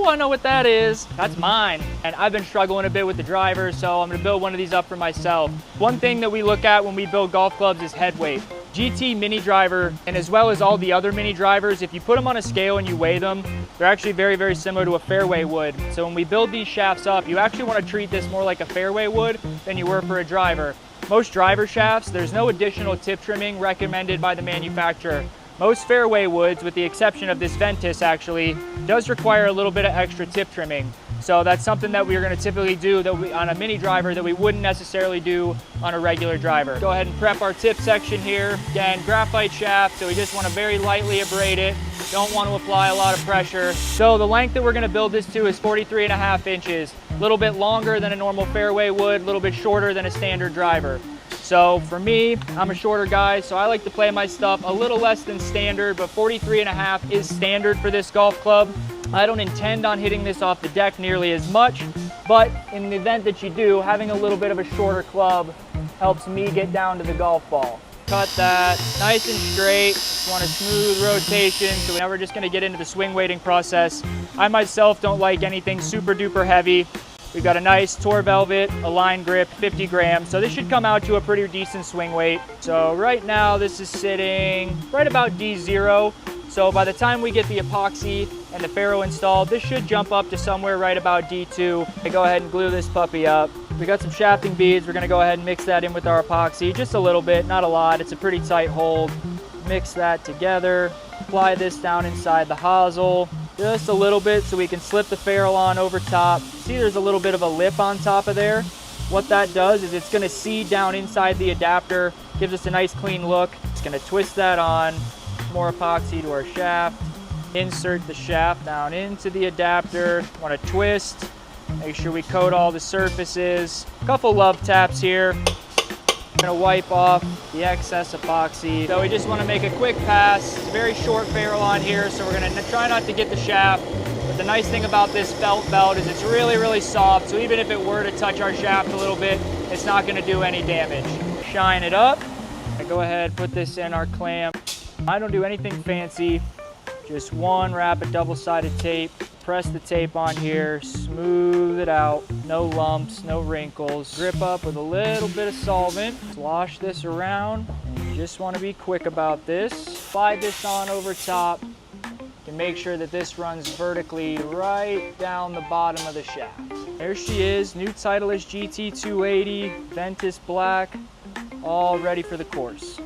ooh, I know what that is. That's mine. And I've been struggling a bit with the driver, so I'm gonna build one of these up for myself. One thing that we look at when we build golf clubs is head weight. GT mini driver, and as well as all the other mini drivers, if you put them on a scale and you weigh them, they're actually very, very similar to a fairway wood. So when we build these shafts up, you actually want to treat this more like a fairway wood than you were for a driver. Most driver shafts, there's no additional tip trimming recommended by the manufacturer. Most fairway woods, with the exception of this Ventus actually, does require a little bit of extra tip trimming. So that's something that we're going to typically do on a mini driver that we wouldn't necessarily do on a regular driver. Go ahead and prep our tip section here. Again, graphite shaft, so we just want to very lightly abrade it. Don't want to apply a lot of pressure. So the length that we're going to build this to is 43.5 inches. A little bit longer than a normal fairway wood, a little bit shorter than a standard driver. So for me, I'm a shorter guy, so I like to play my stuff a little less than standard, but 43.5 is standard for this golf club. I don't intend on hitting this off the deck nearly as much, but in the event that you do, having a little bit of a shorter club helps me get down to the golf ball. Cut that nice and straight. Just want a smooth rotation. So now we're just gonna get into the swing weighting process. I myself don't like anything super duper heavy. We've got a nice Tour Velvet, a line grip, 50 grams. So this should come out to a pretty decent swing weight. So right now this is sitting right about D0. So by the time we get the epoxy and the ferro installed, this should jump up to somewhere right about D2. I go ahead and glue this puppy up. We got some shafting beads. We're gonna go ahead and mix that in with our epoxy, just a little bit, not a lot. It's a pretty tight hold. Mix that together. Apply this down inside the hosel, just a little bit so we can slip the ferrule on over top. See, there's a little bit of a lip on top of there. What that does is it's gonna seed down inside the adapter, gives us a nice clean look. It's gonna twist that on. More epoxy to our shaft. Insert the shaft down into the adapter. Want to twist. Make sure we coat all the surfaces. A couple love taps here. Gonna wipe off the excess epoxy. So we just want to make a quick pass. It's a very short ferrule on here, so we're gonna try not to get the shaft. But the nice thing about this felt belt is it's really, really soft. So even if it were to touch our shaft a little bit, it's not gonna do any damage. Shine it up. I go ahead, put this in our clamp. I don't do anything fancy, just one wrap of double-sided tape, press the tape on here, smooth it out, no lumps, no wrinkles. Grip up with a little bit of solvent, slosh this around, and you just want to be quick about this. Slide this on over top to make sure that this runs vertically right down the bottom of the shaft. There she is, new Titleist GT280, Ventus Black, all ready for the course.